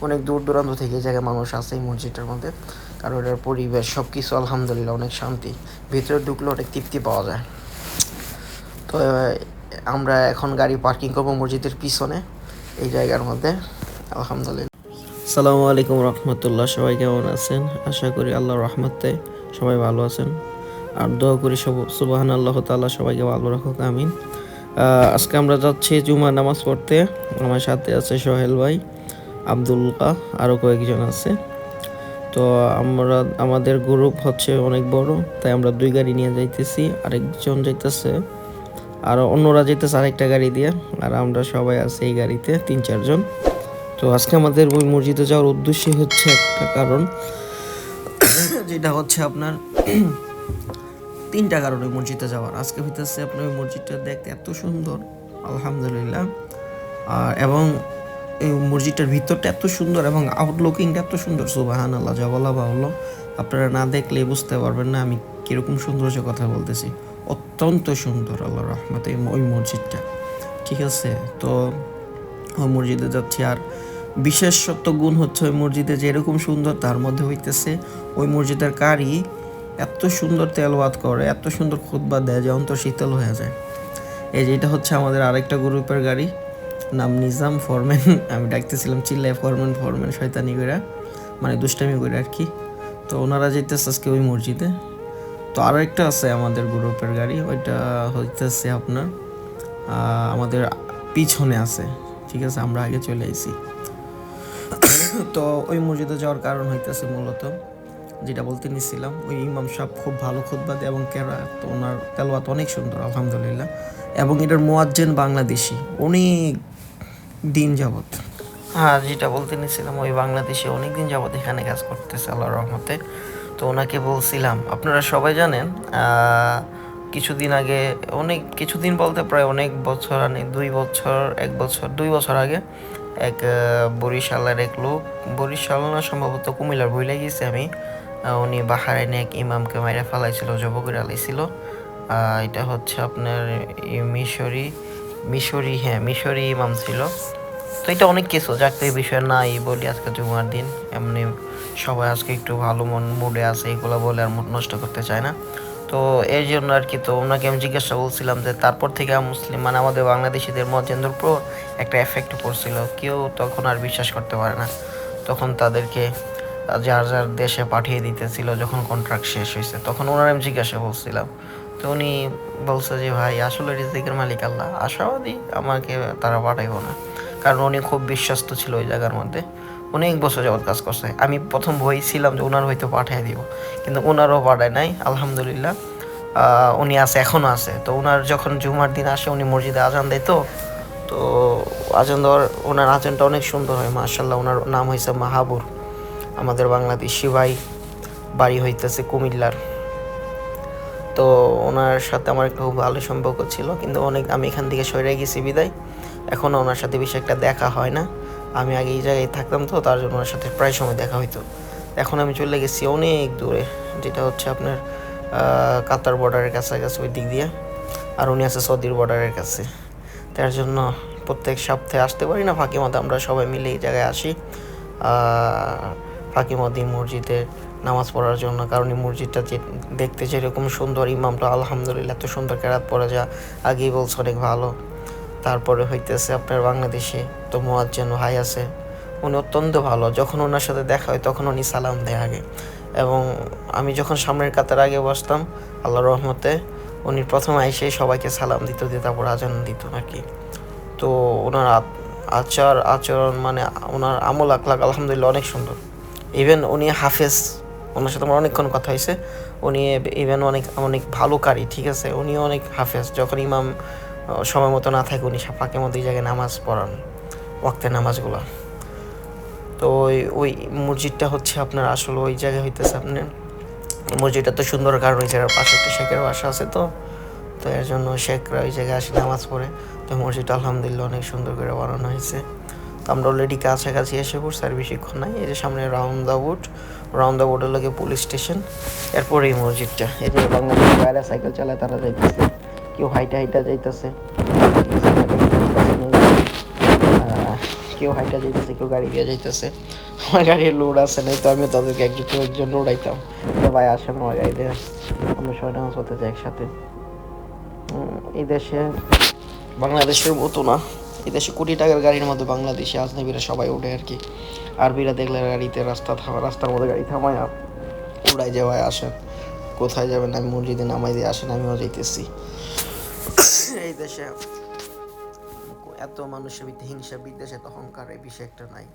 অনেক দূর দূরান্ত থেকে এই জায়গায় মানুষ আসে এই মসজিদটার মধ্যে, কারণ এটার পরিবেশ সব কিছু আলহামদুলিল্লাহ অনেক শান্তি, ভিতরে ঢুকলে অনেক তৃপ্তি পাওয়া যায়। তো আমরা এখন গাড়ি পার্কিং করবো মসজিদের পিছনে এই জায়গার মধ্যে। আলহামদুলিল্লাহ। আসসালামু আলাইকুম রহমতুল্লাহ, সবাই কেমন আছেন? আশা করি আল্লাহর রহমতে সবাই ভালো আছেন, আর দোয়া করি সুবহান আল্লাহ তাআলা সবাইকে ভালো রাখুক, আমিন। আজকে আমরা যাচ্ছি জুমার নামাজ পড়তে। আমার সাথে আছে সোহেল ভাই, আব্দুল্লাহ, আরও কয়েকজন আছে। তো আমাদের গ্রুপ হচ্ছে অনেক বড়, তাই আমরা 2 গাড়ি নিয়ে যাইতেছি, আরেকজন যাইতেছে, আর অন্যরা যেতেছে আরেকটা গাড়ি দিয়ে, আর আমরা সবাই আছি এই গাড়িতে 3-4 জন। তো আজকে আমাদের ওই মসজিদে যাওয়ার উদ্দেশ্য হচ্ছে একটা কারণ, যেটা হচ্ছে আপনার 3টা কারণ ওই মসজিদে যাওয়ার। আজকে হইতেছে আপনার ওই মসজিদটা দেখতে এত সুন্দর আলহামদুলিল্লাহ, এবং এই মসজিদটার ভিতরটা এত সুন্দর এবং আউটলুকিংটা এত সুন্দর, সুবহানাল্লাহ, যা বলা বাহুল্য। আপনারা না দেখলে বুঝতে পারবেন না আমি কীরকম সৌন্দর্য কথা বলতেছি। অত্যন্ত সুন্দর আল্লাহর রহমতে ওই মসজিদটা, ঠিক আছে। তো ওই মসজিদে যাচ্ছি, আর বিশেষত্ব গুণ হচ্ছে ওই মসজিদে যেরকম সুন্দর, তার মধ্যে হইতেছে ওই মসজিদের কারি এত সুন্দর তেলাওয়াত করে, এত সুন্দর খুতবা দেয় যে অন্তর শীতল হয়ে যায়। এই যে এটা হচ্ছে আমাদের আরেকটা গ্রুপের গাড়ি, নাম নিজাম ফরম্যান। আমি ডাকতেছিলাম চিল্লায় ফরম্যান শয়তানি করে, মানে দুষ্টামি করে আর কি। তো ওনারা যেতেছে আজকে ওই মসজিদে। তো আরও একটা আছে আমাদের গ্রুপের গাড়ি, ওইটা হইতেছে আপনার আমাদের পিছনে আছে, ঠিক আছে, আমরা আগে চলে আইছি। তো ওই মসজিদে যাওয়ার কারণ হইতেছে মূলত যেটা বলতে নিছিলাম, ওই ইমাম সাহেব খুব ভালো খুতবা দেয় এবং কেরাত, ওনার তেলাওয়াত অনেক সুন্দর আলহামদুলিল্লাহ। এবং এটার মুয়াজ্জিন বাংলাদেশি, অনেক দিন যাবত। যেটা বলতে নিছিলাম, ওই বাংলাদেশি অনেক দিন যাবত এখানে কাজ করতেছে আল্লাহর রহমতে। তো ওনাকে বলছিলাম, আপনারা সবাই জানেন কিছুদিন আগে, কিছুদিন বলতে প্রায় অনেক বছর, 2 বছর আগে এক বরিশালের এক লোক, বরিশাল না সম্ভবত কুমিল্লার, ভুলে গেছি আমি, উনি বাহারাইনে এক ইমামকে মাইরা ফেলাইছিল, জব করে আলাইছিল। এটা হচ্ছে আপনার মিশরি ইমাম ছিল। তো এটা অনেক কিছু, যাকে এই বিষয়ে নাই বলি, আজকে জুমার দিন, এমনি সবাই আজকে একটু ভালো মুডে আছে, এগুলো বলে আর মুড নষ্ট করতে চায় না। তো এই জন্য আর কি, তো ওনাকে আমি জিজ্ঞাসা বলছিলাম যে তারপর থেকে মুসলিম, মানে আমাদের বাংলাদেশিদের মুয়াজ্জিনদের উপর একটা এফেক্ট পড়ছিল, কেউ তখন আর বিশ্বাস করতে পারে না। তখন তাদেরকে যার যার দেশে পাঠিয়ে দিতেছিল যখন কন্ট্রাক্ট শেষ হয়েছে। তখন ওনার আমি জিজ্ঞাসা বলছিলাম, তো উনি বলছে যে ভাই আসলে রিজিকের মালিক আল্লাহ, আশাবাদী আমাকে তারা পাঠাইব না, কারণ উনি খুব বিশ্বস্ত ছিল ওই জায়গার মধ্যে, অনেক বছর যাবৎ কাজ করছে। আমি প্রথম ভয়ছিলাম যে ওনার হয়তো পাঠিয়ে দিব, কিন্তু ওনারও পাঠায় নাই আলহামদুলিল্লাহ। উনি আছে, এখনও আছে। তো ওনার যখন জুমার দিন আসে, উনি মসজিদে আজান দেয়, তো আজান দেওয়ার, ওনার আজানটা অনেক সুন্দর হয় মাশাআল্লাহ। ওনার নাম হয়েছে মাহাবুর, আমাদের বাংলাদেশি ভাই, বাড়ি হইতেছে কুমিল্লার। তো ওনার সাথে আমার একটু ভালো সম্পর্ক ছিল, কিন্তু আমি এখান থেকে সরে গেছি বিদায়, এখনও ওনার সাথে বেশি একটা দেখা হয় না। আমি আগে এই জায়গায় থাকতাম, তো তার জন্য ওনার সাথে প্রায় সময় দেখা হইতো। এখন আমি চলে গেছি অনেক দূরে, যেটা হচ্ছে আপনার কাতার বর্ডারের কাছাকাছি ওই দিক দিয়ে, আর উনি আছে সৌদির বর্ডারের কাছে। তার জন্য প্রত্যেক সপ্তাহে আসতে পারি না, ফাঁকি মধ্যে আমরা সবাই মিলে এই জায়গায় আসি ফাঁকি মধ্যে মসজিদে নামাজ পড়ার জন্য। কারণ এই মসজিদটা দেখতে যেরকম সুন্দর, ইমামটা আলহামদুলিল্লাহ এত সুন্দর কেরাত পড়ে, যা আগেই বলছে অনেক ভালো। তারপরে হইতেছে আপনার বাংলাদেশে তো মুয়াজ্জিন ভাই আছে, উনি অত্যন্ত ভালো। যখন ওনার সাথে দেখা হয় তখন উনি সালাম দেয় আগে, এবং আমি যখন সামনের কাতার আগে বসতাম, আল্লাহর রহমতে উনি প্রথম এসে সবাইকে সালাম দিত, তারপর আজান দিত আর কি। তো ওনার আচরণ, মানে ওনার আমল আখলাক আলহামদুলিল্লাহ অনেক সুন্দর। ইভেন উনি হাফেজ, ওনার সাথে আমার অনেকক্ষণ কথা হয়েছে। উনি ইভেন অনেক ভালো কারি, ঠিক আছে, উনি অনেক হাফেজ। যখন ইমাম সময় মতো না থাকে, উনি ফাঁকের মধ্যে এই জায়গায় নামাজ পড়ান, ওয়াক্তের নামাজগুলো। তো ওই মসজিদটা হচ্ছে আপনার আসলে ওই জায়গায় হইতেছে আপনার, মসজিদটা তো সুন্দর কারণ ওই জায়গার পাশে একটা শেখের বাসা আছে, তো এর জন্য শেখরা ওই জায়গায় আসে নামাজ পড়ে। তো মসজিদটা আলহামদুলিল্লাহ অনেক সুন্দর করে বানানো হয়েছে। তো আমরা অলরেডি কাছাকাছি এসে পড়ছি, আর বেশিক্ষণ নাই। এই যে সামনে রাউন্ড দ্য বোর্ডের লাগে পুলিশ স্টেশন, এরপরে এই মসজিদটা। এই যে বাংলাদেশের বাইরে সাইকেল চালায় তারা যাইতেছে, কেউ হাইটা যাইতেছে, কেউ হাইটা যাইতেছে, কেউ গাড়ি দিয়ে যাইতেছে। আমার গাড়ির লোড আছে নাই, তো আমি তাদেরকে একজন উড়াইতাম, ভাই আসেন আমার গাড়ি দিয়ে, আমরা সবাই নামাজ পড়তে যাই একসাথে। এই দেশে বাংলাদেশের মতো না, এই দেশে কোটি টাকার গাড়ির মধ্যে বাংলাদেশে আজনবীরা সবাই ওঠে আর কি। আরবিরা দেখলে গাড়িতে রাস্তার মধ্যে গাড়ি থামায় উড়াই যাওয়ায় আসেন, কোথায় যাবেন, আমি মসজিদে নামাই দিয়ে আসেন, আমিও যাইতেছি। এই দেশে এত মানুষের ভিত্তি হিংসা বিদ্বেষে অহংকার এই বিষয় একটা নাই।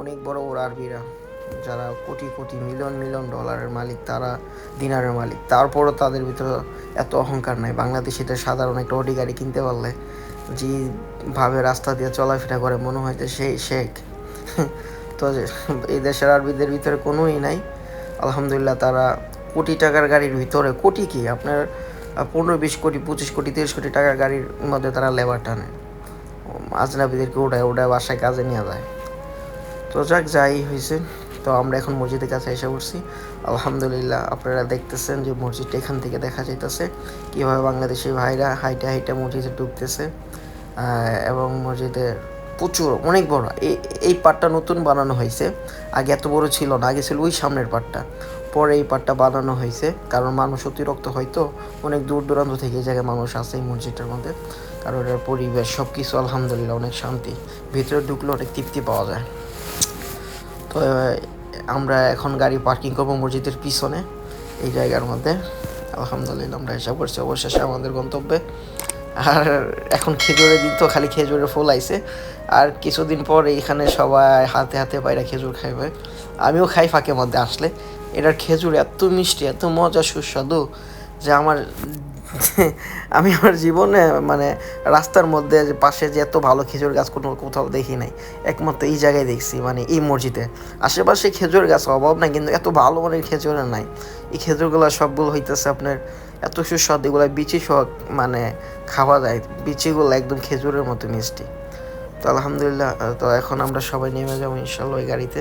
অনেক বড় বড় আরবিরা যারা কোটি কোটি মিলিয়ন ডলারের মালিক, তারা দিনারের মালিক, তারপরও তাদের ভিতরে এত অহংকার নাই। বাংলাদেশিদের সাধারণ একটা অডি গাড়ি কিনতে পারলে যেভাবে রাস্তা দিয়ে চলাফেরা করে মনে হয় যে সেই শেখ। তো এই দেশের আরবিদের ভিতরে কোনোই নাই আলহামদুলিল্লাহ। তারা কোটি টাকার গাড়ির ভিতরে, কোটি কি আপনার 15-20 কোটি 25 কোটি 30 কোটি টাকার গাড়ির মধ্যে তারা লেবার টানে, আজনাবিদেরকে ওটায় বাসায় কাজে নিয়ে যায়। তো যাই হয়েছে, তো আমরা এখন মসজিদের কাছে এসে পড়ছি আলহামদুলিল্লাহ। আপনারা দেখতেছেন যে মসজিদটা এখান থেকে দেখা যাইতেছে কীভাবে বাংলাদেশি ভাইরা হাইটা মসজিদে ঢুকতেছে, এবং মসজিদে প্রচুর অনেক বড় এই পার্টটা নতুন বানানো হয়েছে, আগে এত বড় ছিল না, আগে ছিল ওই সামনের পার্টটা, পরে এই পার্টটা বানানো হয়েছে কারণ মানুষ অতিরিক্ত হয়তো অনেক দূর দূরান্ত থেকে এই জায়গায় মানুষ আসে এই মসজিদটার মধ্যে। কারণ এটার পরিবেশ সব কিছু আলহামদুলিল্লাহ অনেক শান্তি, ভিতরে ঢুকলে অনেক তৃপ্তি পাওয়া যায়। তো আমরা এখন গাড়ি পার্কিং করবো মসজিদের পিছনে এই জায়গার মধ্যে। আলহামদুলিল্লাহ আমরা এসে পড়ছি অবশেষে আমাদের গন্তব্যে। আর এখন খেজুরের দিন, তো খালি খেজুরের ফুল আইছে, আর কিছুদিন পর এইখানে সবাই হাতে হাতে বাইরে খেজুর খাইবে, আমিও খাই ফাঁকে মধ্যে আসলে। এটার খেজুর এত মিষ্টি, এত মজা সুস্বাদু যে আমি আমার জীবনে মানে রাস্তার মধ্যে পাশে যে এত ভালো খেজুর গাছ কোথাও দেখি নাই, একমাত্র এই জায়গায় দেখছি, মানে এই মসজিদে। আশেপাশে খেজুর গাছ অভাব নাই, কিন্তু এত ভালো মানের খেজুরের নাই। এই খেজুরগুলো সবগুলো হইতেছে আপনার এত সুস্বাদু, এগুলো বিচি সহ মানে খাওয়া যায়, বিচিগুলো একদম খেজুরের মতো মিষ্টি। তো আলহামদুলিল্লাহ, তো এখন আমরা সবাই নেমে যাবো ইনশাল্লাহ ওই গাড়িতে।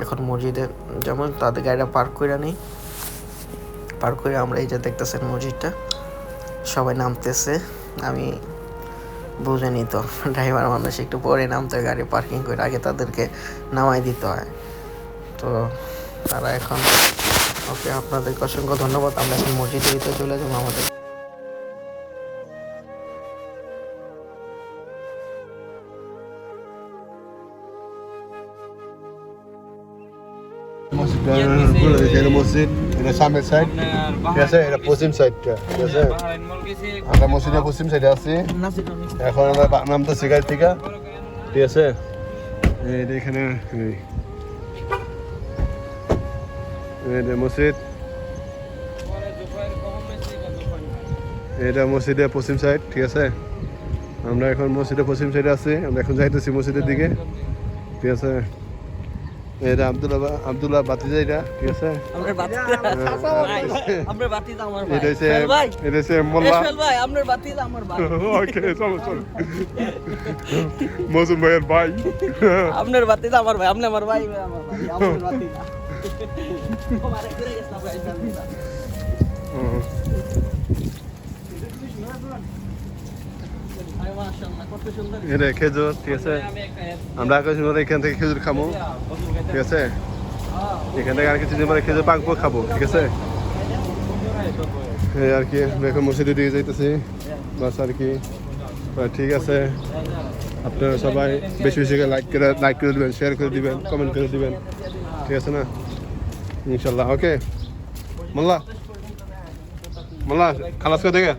এখন মসজিদে যেমন তাদের গাড়িটা পার্ক করে নিই, পার্ক করে আমরা এই যে দেখতেছেন মসজিদটা, সবাই নামতেছে। আমি বুঝিনি তো, ড্রাইভার মানুষ একটু পরে নামতে হয় গাড়ি পার্কিং করে, আগে তাদেরকে নামাই দিতে হয়। তো তারা এখন ওকে, আপনাদেরকে অসংখ্য ধন্যবাদ। আমরা এখন মসজিদের ভিতরে চলে যাবো আমাদের। এটা মসজিদ, এটা সামনের সাইড, ঠিক আছে, এটা পশ্চিম সাইডটা, ঠিক আছে। আমরা মসজিদের পশ্চিম সাইডে আছি, এখন আমরা নামতেছি গাড়ি থেকে, ঠিক আছে। এটা এখানে মসজিদ, এটা মসজিদের পশ্চিম সাইড, ঠিক আছে। আমরা এখন মসজিদের পশ্চিম সাইডে আছি, আমরা এখন যাইতেছি মসজিদের দিকে, ঠিক আছে। এটা আব্দুল্লাহ বাতিজা, এটা ঠিক আছে। এটা হচ্ছে মোল্লা, মৌসুম ভাইয়ের ভাই, আপনার বাতিজা আমার ভাই, আপনি আমার ভাই, এটা খেজুর, ঠিক আছে। আমরা এখান থেকে খেজুর খাবো, ঠিক আছে। এখান থেকে আর কিছুদিন পরে খেজুর পাকবো, খাবো, ঠিক আছে। এই আর কি, আমরা এখন মসজিদের দিকে যাইতেছি, বাস আর কি। ঠিক আছে, আপনারা সবাই বেশি বেশি লাইক করে দিবেন, শেয়ার করে দিবেন, কমেন্ট করে দিবেন, ঠিক আছে না, ইনশাল্লাহ। ওকে মোল্লা, খালাস করে দেখে